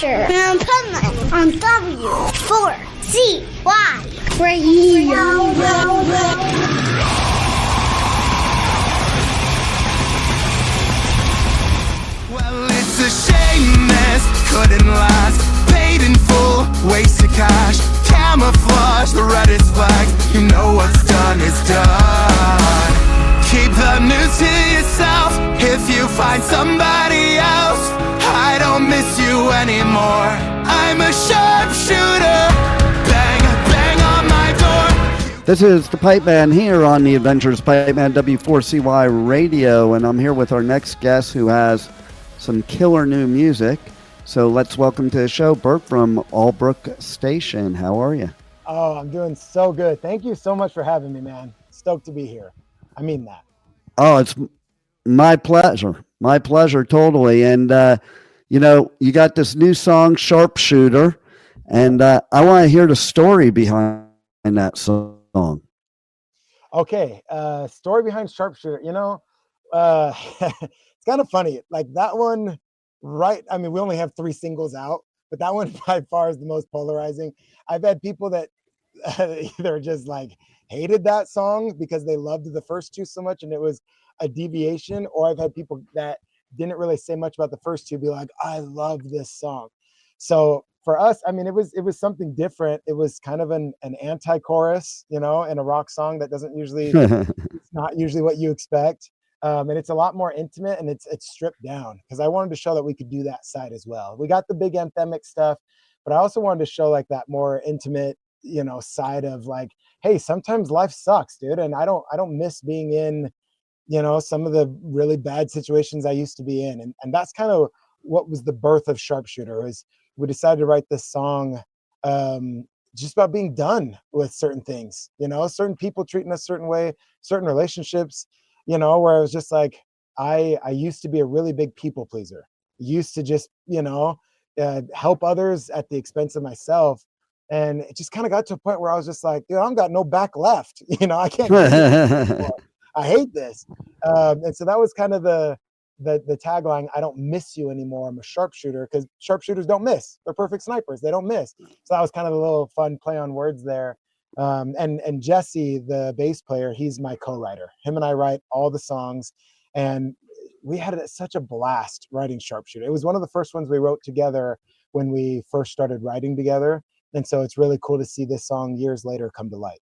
Sharpshooter and Pipeman on W4CY Radio. Well, it's a shame this couldn't last. Paid in full, wasted cash, camouflage the reddest flags. You know what's done is done. Keep the news to yourself. If you find somebody else, I don't miss you anymore. I'm a sharpshooter. Bang, bang on my door. This is the Pipeman here on the Adventures of Pipeman W4CY Radio, and I'm here with our next guest who has some killer new music. So let's welcome to the show Bert from ALLBROOK Station. How are you? Oh, I'm doing so good. Thank you so much for having me, man. Stoked to be here. I mean that. Oh, it's my pleasure. My pleasure, totally. And, you know, you got this new song, Sharpshooter, and I want to hear the story behind that song. Okay, story behind Sharpshooter. You know, it's kind of funny. Like that one, right? I mean, we only have 3 singles out, but that one by far is the most polarizing. I've had people that either just like hated that song because they loved the first 2 so much and it was a deviation, or I've had people that didn't really say much about the first 2 be like, I love this song. So for us, I mean, it was something different. It was kind of an anti-chorus, you know, in a rock song that doesn't usually, it's not usually what you expect. And it's a lot more intimate and it's stripped down because I wanted to show that we could do that side as well. We got the big anthemic stuff, but I also wanted to show like that more intimate, you know, side of like, hey, sometimes life sucks, dude. And I don't miss being in, you know, some of the really bad situations I used to be in. And that's kind of what was the birth of Sharpshooter. Is we decided to write this song just about being done with certain things, you know, certain people treating us a certain way, certain relationships, you know, where I was just like, I used to be a really big people pleaser. Used to just, you know, help others at the expense of myself. And it just kind of got to a point where I was just like, dude, I don't got no back left. You know, I can't do this anymore. I hate this. And so that was kind of the tagline. I don't miss you anymore. I'm a sharpshooter, because sharpshooters don't miss. They're perfect snipers. They don't miss. So that was kind of a little fun play on words there. And Jesse, the bass player, he's my co-writer. Him and I write all the songs, and we had such a blast writing Sharpshooter. It was one of the first ones we wrote together when we first started writing together. And so it's really cool to see this song years later come to light.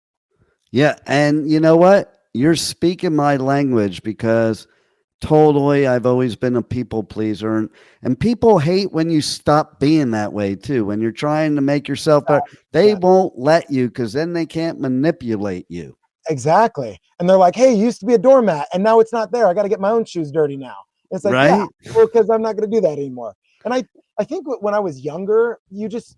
Yeah. And you know what? You're speaking my language, because totally I've always been a people pleaser, and people hate when you stop being that way too. When you're trying to make yourself better, they won't let you, because then they can't manipulate you. Exactly. And they're like, hey, you used to be a doormat and now it's not there. I got to get my own shoes dirty now. It's like, right? Yeah, well, because I'm not going to do that anymore. And I think when I was younger, you just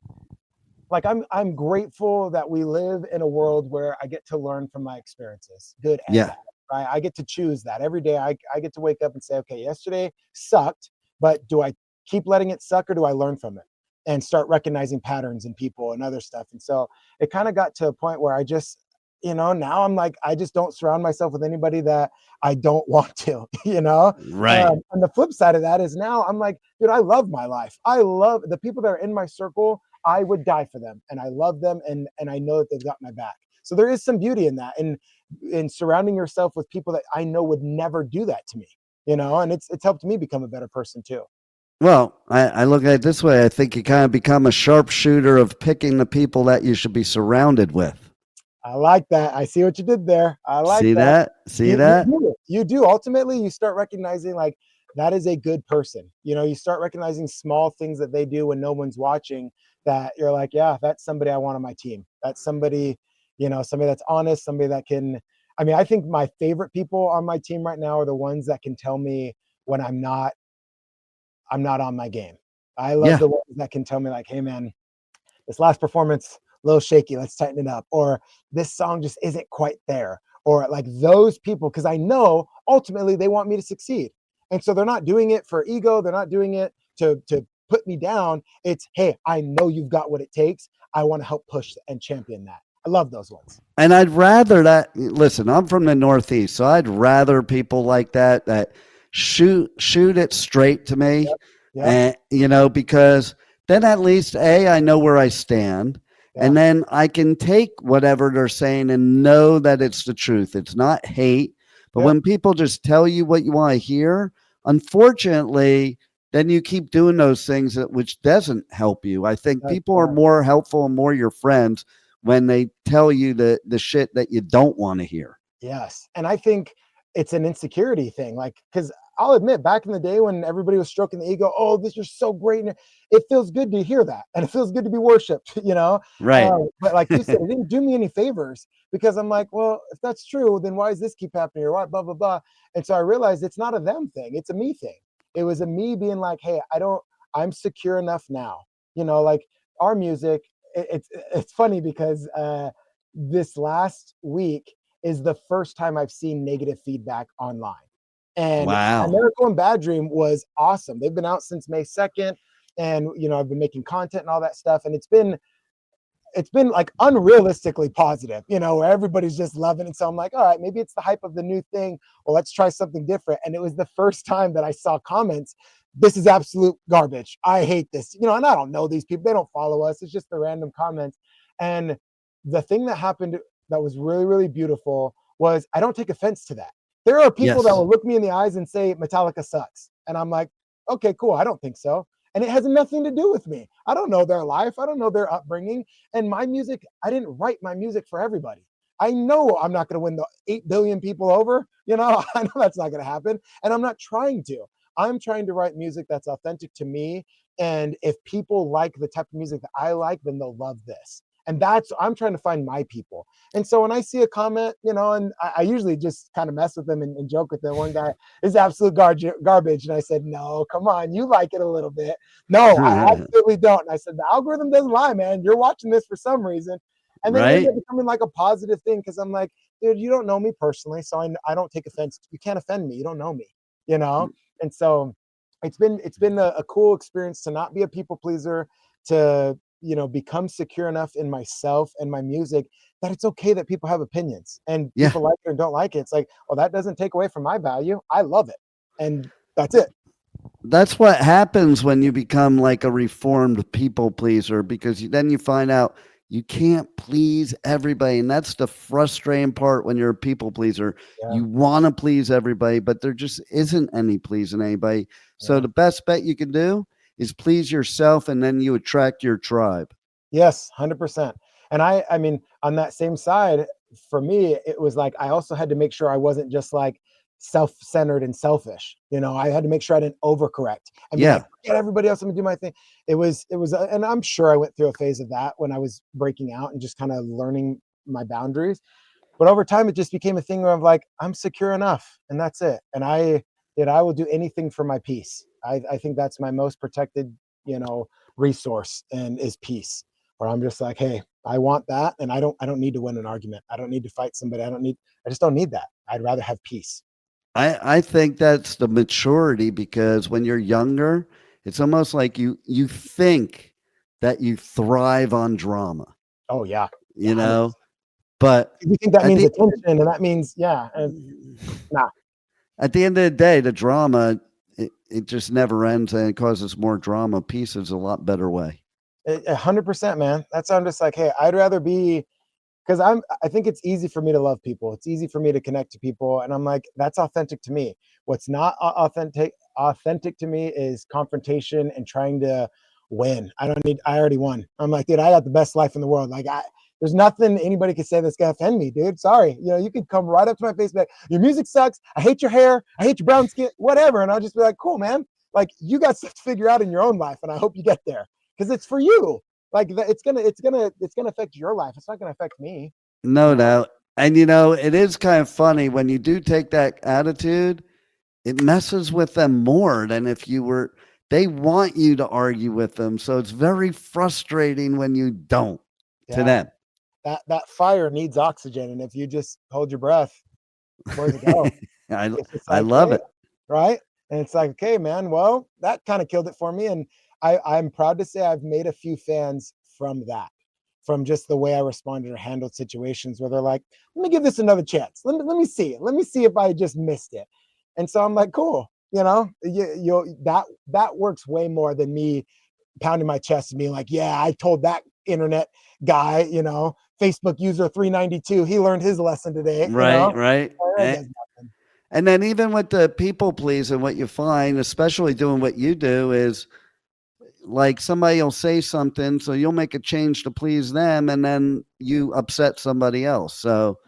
like, I'm grateful that we live in a world where I get to learn from my experiences, good and bad, right? I get to choose that every day. I get to wake up and say, okay, yesterday sucked, but do I keep letting it suck, or do I learn from it and start recognizing patterns in people and other stuff? And so it kind of got to a point where I just, you know, now I'm like, I just don't surround myself with anybody that I don't want to, you know? Right. And the flip side of that is now I'm like, dude, I love my life. I love the people that are in my circle. I would die for them, and I love them, and I know that they've got my back. So there is some beauty in that, and in surrounding yourself with people that I know would never do that to me, you know, and it's helped me become a better person too. Well, I look at it this way. I think you kind of become a sharpshooter of picking the people that you should be surrounded with. I like that. I see what you did there. I like See that? See that? You do. Ultimately, you start recognizing like that is a good person. You know, you start recognizing small things that they do when no one's watching, that you're like, yeah, that's somebody I want on my team. That's somebody, you know, somebody that's honest, somebody that can, I mean, I think my favorite people on my team right now are the ones that can tell me when I'm not on my game. I love the ones that can tell me like, hey man, this last performance, a little shaky, let's tighten it up. Or this song just isn't quite there. Or like those people, because I know ultimately they want me to succeed. And so they're not doing it for ego. They're not doing it to put me down. It's, hey, I know you've got what it takes. I want to help push and champion that. I love those ones. And I'd rather that, listen, I'm from the Northeast, so I'd rather people like that shoot it straight to me. Yep. And, you know, because then at least I know where I stand. Yeah. And then I can take whatever they're saying and know that it's the truth. It's not hate. But Yeah. when people just tell you what you want to hear, unfortunately, then you keep doing those things which doesn't help you. I think That's people are right. more helpful and more your friends when they tell you the shit that you don't want to hear. Yes. And I think it's an insecurity thing. Like, because I'll admit, back in the day when everybody was stroking the ego, oh, this is so great. And it feels good to hear that. And it feels good to be worshiped, you know? Right. But like you said, it didn't do me any favors, because I'm like, well, if that's true, then why does this keep happening? Or what, blah, blah, blah. And so I realized it's not a them thing. It's a me thing. It was a me being like, hey, I'm secure enough now. You know, like our music, it's funny because this last week is the first time I've seen negative feedback online. And Wow. Miracle and Bad Dream was awesome. They've been out since May 2nd. And, you know, I've been making content and all that stuff. And it's been like unrealistically positive, you know, where everybody's just loving it. So I'm like, all right, maybe it's the hype of the new thing. Well, let's try something different. And it was the first time that I saw comments, this is absolute garbage. I hate this, you know, and I don't know these people. They don't follow us. It's just the random comments. And the thing that happened that was really, really beautiful was I don't take offense to that. There are people that will look me in the eyes and say Metallica sucks. And I'm like, okay, cool. I don't think so. And it has nothing to do with me. I don't know their life. I don't know their upbringing. And my music, I didn't write my music for everybody. I know I'm not going to win the 8 billion people over. You know, I know that's not going to happen. And I'm not trying to. I'm trying to write music that's authentic to me. And if people like the type of music that I like, then they'll love this. And I'm trying to find my people. And so when I see a comment, you know, and I usually just kind of mess with them and joke with them. One guy is absolute garbage. And I said, no, come on, you like it a little bit. No, I absolutely don't. And I said, the algorithm doesn't lie, man. You're watching this for some reason. And then it ended up becoming like a positive thing, because I'm like, dude, you don't know me personally, so I don't take offense. You can't offend me. You don't know me, you know? And so it's been a cool experience to not be a people pleaser, to, you know, become secure enough in myself and my music that it's okay that people have opinions and people like it or don't like it. It's like, well, that doesn't take away from my value. I love it. And that's it. That's what happens when you become like a reformed people pleaser, because then you find out you can't please everybody. And that's the frustrating part when you're a people pleaser. Yeah. You want to please everybody, but there just isn't any pleasing anybody. So the best bet you can do is please yourself, and then you attract your tribe. Yes, 100%. And I mean, on that same side, for me, it was like, I also had to make sure I wasn't just like self-centered and selfish. You know, I had to make sure I didn't overcorrect and be like, forget everybody else, I'm gonna do my thing. It was, and I'm sure I went through a phase of that when I was breaking out and just kind of learning my boundaries. But over time, it just became a thing where I'm like, I'm secure enough, and that's it. And I will do anything for my peace. I think that's my most protected, you know, resource, and is peace. Where I'm just like, hey, I want that, and I don't need to win an argument. I don't need to fight somebody. I just don't need that. I'd rather have peace. I think that's the maturity, because when you're younger, it's almost like you think that you thrive on drama. Oh yeah. You know, but you think that means attention, and that means nah. At the end of the day, the drama, it just never ends, and it causes more drama. Peace is a lot better way. 100%, man. That's why I'm just like, hey, I'd rather be, because I think it's easy for me to love people. It's easy for me to connect to people, and I'm like, that's authentic to me. What's not authentic to me is confrontation and trying to win. I already won. I'm like, dude, I got the best life in the world. Like, there's nothing anybody could say that's gonna offend me, dude. Sorry. You know, you could come right up to my face and be like, your music sucks. I hate your hair. I hate your brown skin, whatever. And I'll just be like, cool, man. Like, you got stuff to figure out in your own life, and I hope you get there, because it's for you. Like, it's gonna affect your life. It's not gonna affect me. No doubt. And you know, it is kind of funny when you do take that attitude, it messes with them more than if you were. They want you to argue with them, so it's very frustrating when you don't to them. That fire needs oxygen, and if you just hold your breath, where's it go? I love it. Right? And it's like, okay, man, well, that kind of killed it for me. And I'm proud to say I've made a few fans from that, from just the way I responded or handled situations where they're like, let me give this another chance. Let me see it. Let me see if I just missed it. And so I'm like, cool. You know, that works way more than me pounding my chest and being like, yeah, I told that internet guy, Facebook user 392, he learned his lesson today. Right. That does nothing. And then even with the people pleasing, what you find, especially doing what you do, is like somebody will say something, so you'll make a change to please them, and then you upset somebody else. So,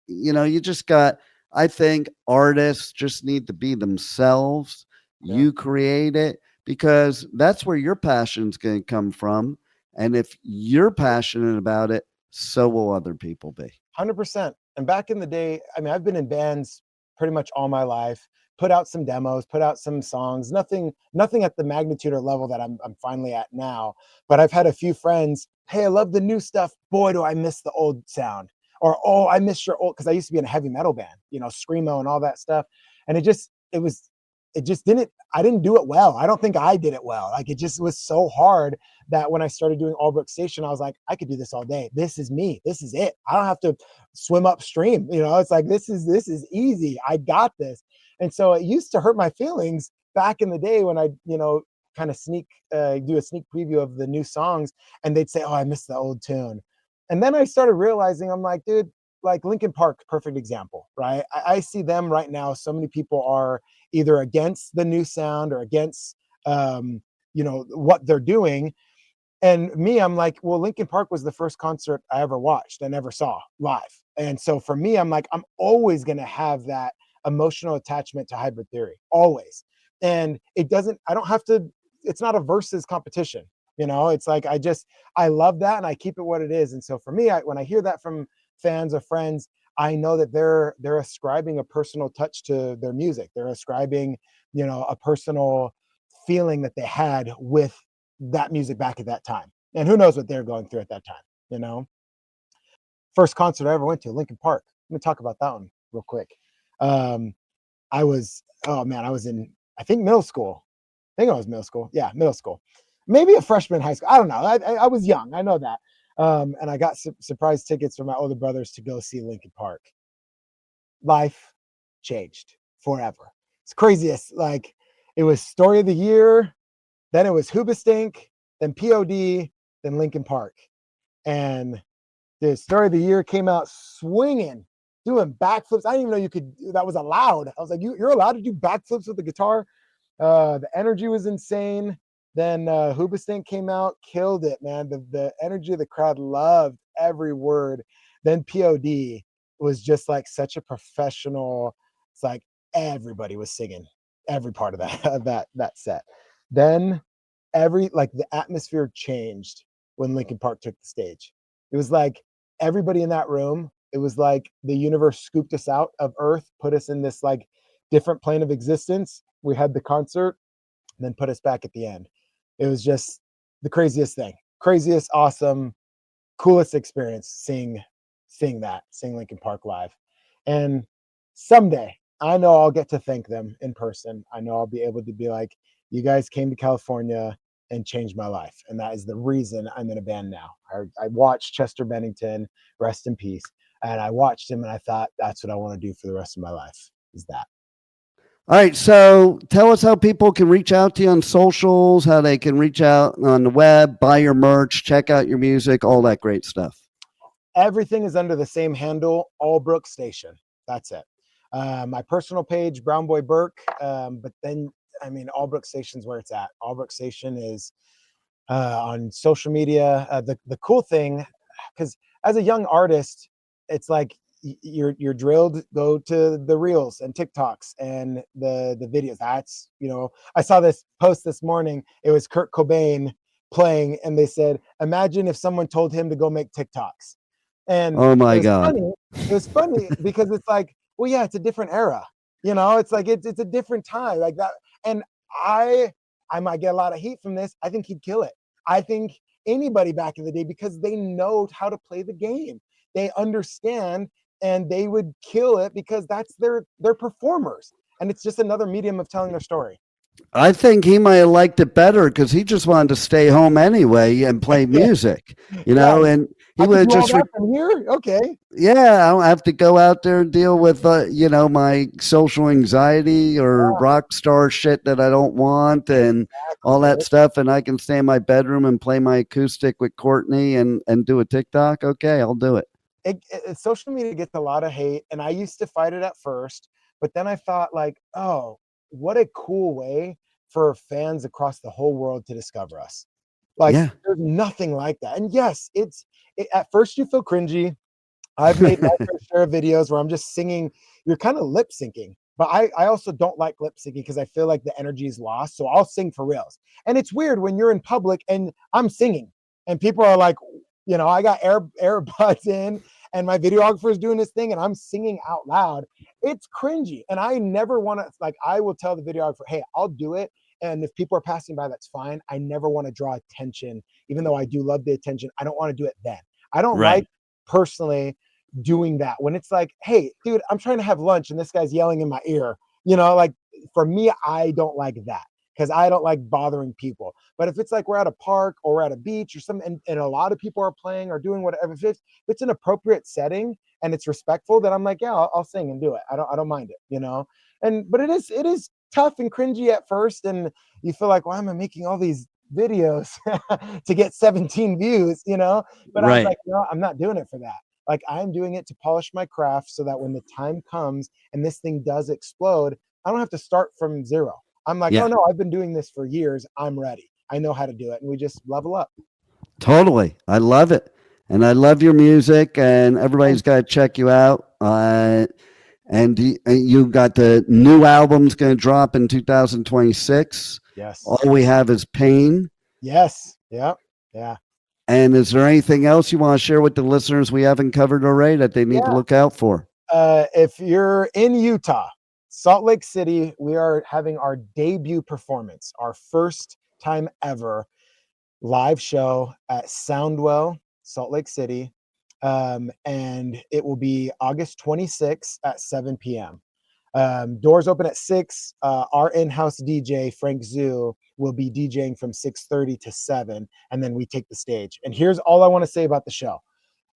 you just got, I think artists just need to be themselves. Yeah. You create it, because that's where your passion's going to come from. And if you're passionate about it, so will other people be. 100%. And back in the day, I mean, I've been in bands pretty much all my life, put out some demos, put out some songs, nothing at the magnitude or level that I'm finally at now. But I've had a few friends, hey, I love the new stuff. Boy, do I miss the old sound. Or, oh, I miss your old, because I used to be in a heavy metal band, screamo and all that stuff. And I didn't do it well. I don't think I did it well. Like, it just was so hard that when I started doing ALLBROOK Station, I was like, I could do this all day. This is me. This is it. I don't have to swim upstream. It's like, this is easy. I got this. And so it used to hurt my feelings back in the day when I, kind of do a sneak preview of the new songs, and they'd say, oh, I missed the old tune. And then I started realizing, I'm like, dude, like Linkin Park, perfect example, right? I see them right now. So many people are either against the new sound or against, what they're doing. And me, I'm like, well, Linkin Park was the first concert I ever watched and ever saw live. And so for me, I'm like, I'm always going to have that emotional attachment to Hybrid Theory, always. And I don't have to, it's not a versus competition. It's like, I love that, and I keep it what it is. And so for me, when I hear that from fans or friends, I know that they're ascribing a personal touch to their music. They're ascribing, a personal feeling that they had with that music back at that time. And who knows what they're going through at that time, First concert I ever went to, Linkin Park. Let me talk about that one real quick. I was in, I think middle school. I think I was middle school. Yeah, middle school. Maybe a freshman in high school. I don't know. I was young. I know that. And I got surprise tickets from my older brothers to go see Linkin Park. Life changed forever. It's craziest. Like, it was Story of the Year, then it was Hoobastank, then POD, then Linkin Park. And the Story of the Year came out swinging, doing backflips. I didn't even know that was allowed. I was like, you're allowed to do backflips with the guitar? The energy was insane. Then Hoobastank came out, killed it, man. The energy of the crowd, loved every word. Then POD was just like such a professional. It's like everybody was singing every part of that set. Then the atmosphere changed when Linkin Park took the stage. It was like everybody in that room, it was like the universe scooped us out of Earth, put us in this like different plane of existence. We had the concert, and then put us back at the end. It was just the craziest thing, craziest, awesome, coolest experience seeing Linkin Park live. And someday I know I'll get to thank them in person. I know I'll be able to be like, you guys came to California and changed my life. And that is the reason I'm in a band now. I watched Chester Bennington, rest in peace. And I watched him and I thought, that's what I want to do for the rest of my life, is that. All right. So tell us how people can reach out to you on socials, how they can reach out on the web, buy your merch, check out your music, all that great stuff. Everything is under the same handle, ALLBROOK Station. That's it. My personal page, Brown Boy Burke. But then, ALLBROOK Station's where it's at. ALLBROOK Station is on social media. The cool thing, because as a young artist, it's like you're drilled, go to the reels and TikToks and the videos. That's, I saw this post this morning. It was Kurt Cobain playing, and they said, imagine if someone told him to go make TikToks. And oh my God, it was funny because it's like, well, yeah, it's a different era. It's like it's a different time like that. And I might get a lot of heat from this. I think he'd kill it. I think anybody back in the day, because they know how to play the game. They understand, and they would kill it because that's their performers. And it's just another medium of telling their story. I think he might have liked it better because he just wanted to stay home anyway and play music, Yeah. and he I could would do all just that from here. Okay. yeah, I don't have to go out there and deal with my social anxiety or rock star shit that I don't want and all that stuff, and I can stay in my bedroom and play my acoustic with Courtney and do a TikTok. Okay, I'll do it. Social media gets a lot of hate, and I used to fight it at first, but then I thought like, oh, what a cool way for fans across the whole world to discover us. Like, Yeah. there's nothing like that. And yes, at first you feel cringy. I've made my fair share of videos where I'm just singing. You're kind of lip syncing, but I also don't like lip syncing because I feel like the energy is lost. So I'll sing for reals. And it's weird when you're in public and I'm singing and people are like, I got earbuds in and my videographer is doing this thing and I'm singing out loud. It's cringy. And I never want to, like, I will tell the videographer, hey, I'll do it. And if people are passing by, that's fine. I never want to draw attention, even though I do love the attention. I don't want to do it then. I don't like personally doing that when it's like, hey, dude, I'm trying to have lunch and this guy's yelling in my ear. Like for me, I don't like that because I don't like bothering people. But if it's like we're at a park or we're at a beach or something, and a lot of people are playing or doing whatever, if it's an appropriate setting and it's respectful, then I'm like, yeah, I'll sing and do it. I don't mind it, but it is tough and cringy at first, and you feel like, why am I making all these videos to get 17 views, but I was like, no, I'm not doing it for that. Like, I'm doing it to polish my craft so that when the time comes and this thing does explode, I don't have to start from zero. I'm like, oh no, I've been doing this for years. I'm ready. I know how to do it. And we just level up. Totally. I love it. And I love your music, and everybody's got to check you out. And you got the new album's going to drop in 2026. Yes. All We Have Is Pain. Yes. Yeah. Yeah. And is there anything else you want to share with the listeners we haven't covered already that they need to look out for? If you're in Utah, Salt Lake City, we are having our debut performance, our first time ever live show at Soundwell, Salt Lake City. And it will be August 26th at 7 p.m. Doors open at 6. Our in-house DJ, Frank Zoo, will be DJing from 6:30 to 7, and then we take the stage. And here's all I want to say about the show.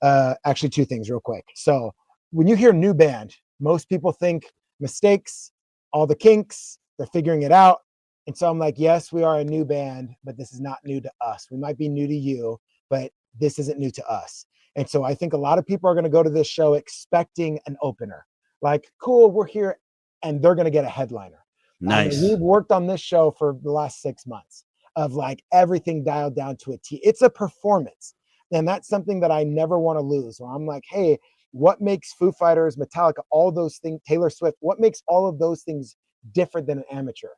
Actually, 2 things real quick. So when you hear new band, most people think mistakes, all the kinks, they're figuring it out. And so I'm like, yes, we are a new band, but this is not new to us. We might be new to you, but this isn't new to us. And so I think a lot of people are going to go to this show expecting an opener. Like, cool, we're here, and they're going to get a headliner. Nice. We've worked on this show for the last 6 months of like everything dialed down to a T. It's a performance. And that's something that I never want to lose. Where I'm like, hey, what makes Foo Fighters, Metallica, all those things, Taylor Swift, what makes all of those things different than an amateur?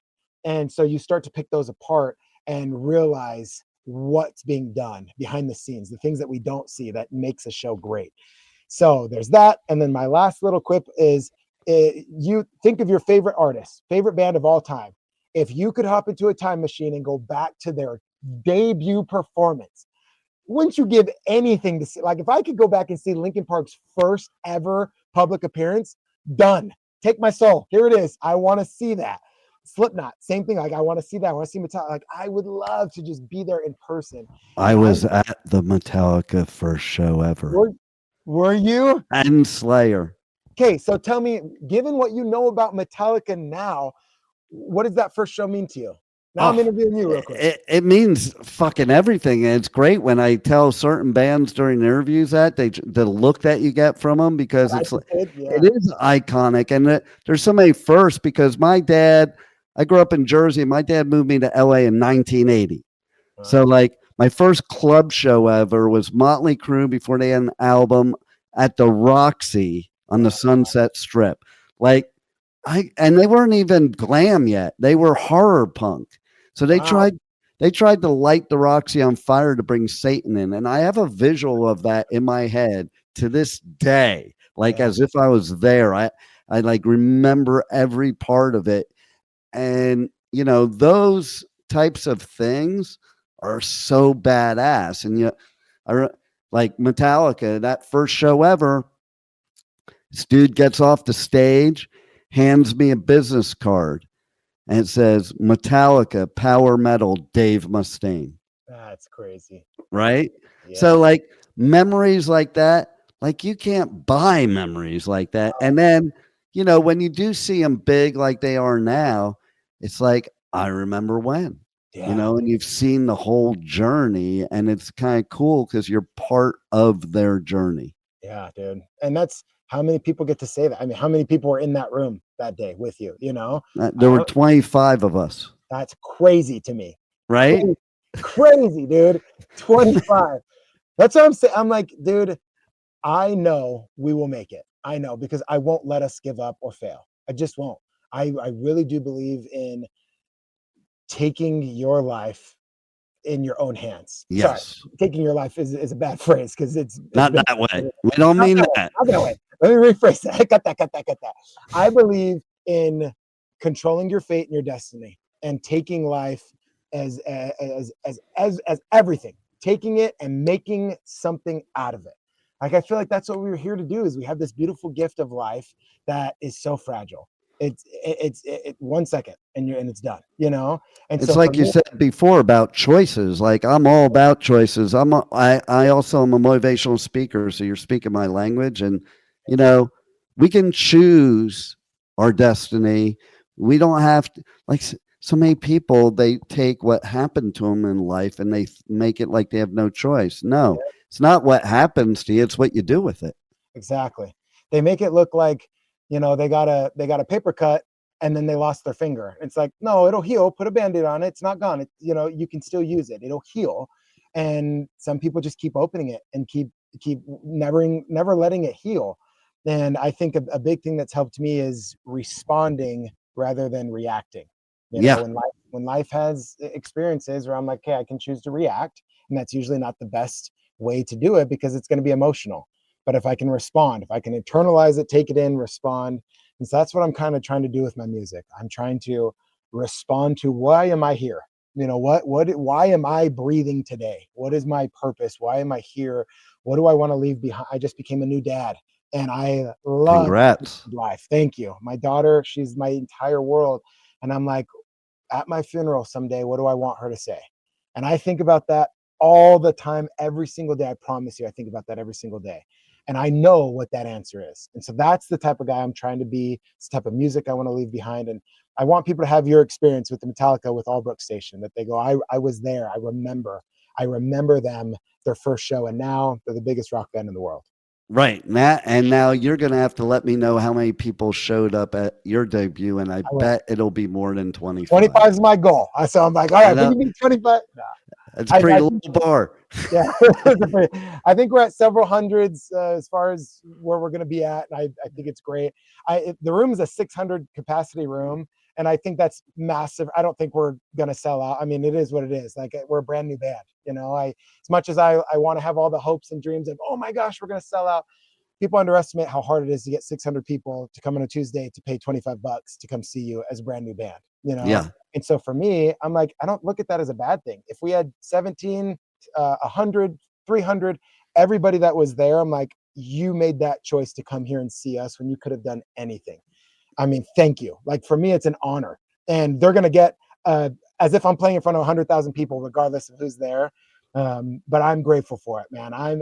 And so you start to pick those apart and realize what's being done behind the scenes, the things that we don't see that makes a show great. So there's that. And then my last little quip is, you think of your favorite artist, favorite band of all time. If you could hop into a time machine and go back to their debut performance, wouldn't you give anything to see? Like, if I could go back and see Linkin Park's first ever public appearance, done. Take my soul. Here it is. I want to see that. Slipknot, same thing. Like, I want to see that. I want to see Metallica. Like, I would love to just be there in person. I was at the Metallica first show ever. Were you? And Slayer. Okay, so tell me, given what you know about Metallica now, what does that first show mean to you? Now I'm interviewing you real quick. It means fucking everything. And it's great when I tell certain bands during interviews that the look that you get from them, because it is iconic. And there's so many firsts, because I grew up in Jersey, and my dad moved me to LA in 1980. So like my first club show ever was Motley Crue before they had an album at the Roxy on the Sunset Strip. Like, and they weren't even glam yet. They were horror punk. So they tried to light the Roxy on fire to bring Satan in. And I have a visual of that in my head to this day, like as if I was there. I like remember every part of it. And, those types of things are so badass. And like Metallica, that first show ever, this dude gets off the stage, hands me a business card, and it says Metallica, Power Metal, Dave Mustaine. That's crazy. Right? Yeah. So like memories like that, like you can't buy memories like that. And then, you know, when you do see them big like they are now, it's like, I remember when, you know, and you've seen the whole journey, and it's kind of cool because you're part of their journey. Yeah, dude. And that's how many people get to say that. I mean, how many people were in that room that day with you, you know? There were 25 of us. That's crazy to me. Right? Crazy, dude. 25. That's what I'm saying. I'm like, dude, I know we will make it. I know, because I won't let us give up or fail. I just won't. I really do believe in taking your life in your own hands. Yes. Sorry, taking your life is a bad phrase, because it's not that way. We don't mean that. Not that way. Let me rephrase that. Cut that. I believe in controlling your fate and your destiny, and taking life as everything, taking it and making something out of it. Like, I feel like that's what we were here to do. Is we have this beautiful gift of life that is so fragile. It's 1 second and it's done, you know? And it's so like you said before about choices. Like, I'm all about choices. I also am a motivational speaker. So you're speaking my language, and, you know, we can choose our destiny. We don't have to, like so many people, they take what happened to them in life and they make it like they have no choice. No, it's not what happens to you. It's what you do with it. Exactly. They make it look like, you know, they got a paper cut and then they lost their finger. It's like, no, it'll heal. Put a Band-Aid on it. It's not gone. It, you know, you can still use it. It'll heal. And some people just keep opening it and keep never letting it heal. And I think a big thing that's helped me is responding rather than reacting. You know, when life has experiences where I'm like, okay, I can choose to react, and that's usually not the best way to do it because it's going to be emotional. But if I can respond, if I can internalize it, take it in, respond. And so that's what I'm kind of trying to do with my music. I'm trying to respond to, why am I here? You know, why am I breathing today? What is my purpose? Why am I here? What do I want to leave behind? I just became a new dad, and I love life. Thank you. My daughter, she's my entire world. And I'm like, at my funeral someday, what do I want her to say? And I think about that all the time, every single day. I promise you, I think about that every single day. And I know what that answer is. And so that's the type of guy I'm trying to be. It's the type of music I want to leave behind. And I want people to have your experience with the Metallica, with ALLBROOK Station, that they go, I was there. I remember them, their first show. And now they're the biggest rock band in the world. Right. And now you're going to have to let me know how many people showed up at your debut, and I bet it'll be more than 25. 25 is my goal. So I'm like, all right, what do you mean 25? Nah. It's a pretty low bar. Yeah. I think we're at several hundreds as far as where we're going to be at. And I think it's great. The room is a 600 capacity room, and I think that's massive. I don't think we're going to sell out. I mean, it is what it is. Like, we're a brand new band. You know, as much as I want to have all the hopes and dreams of, oh my gosh, we're going to sell out, people underestimate how hard it is to get 600 people to come on a Tuesday to pay $25 to come see you as a brand new band, you know? Yeah. And so for me, I'm like, I don't look at that as a bad thing. If we had 17, 100, 300, everybody that was there, I'm like, you made that choice to come here and see us when you could have done anything. I mean, thank you. Like, for me, it's an honor. And they're going to get, as if I'm playing in front of 100,000 people, regardless of who's there. But I'm grateful for it, man. I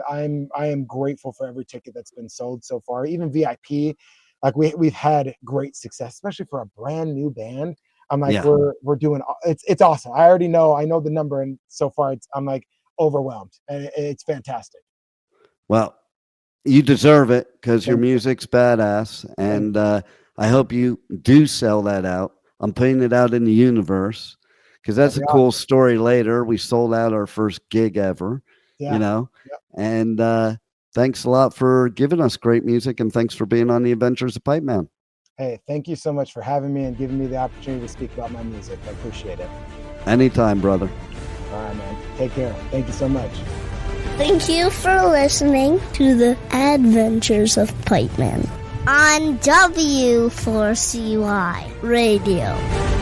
am grateful for every ticket that's been sold so far, even VIP. Like, we've had great success, especially for a brand new band. I'm like, we're doing, it's awesome. I know the number, and so far I'm like overwhelmed, and it's fantastic. Well, you deserve it, because your music's badass, and I hope you do sell that out. I'm putting it out in the universe, because that's a cool story later. We sold out our first gig ever, you know, and thanks a lot for giving us great music, and thanks for being on the Adventures of Pipeman. Hey, thank you so much for having me and giving me the opportunity to speak about my music. I appreciate it. Anytime, brother. All right, man. Take care. Thank you so much. Thank you for listening to the Adventures of Pipeman on W4CY Radio.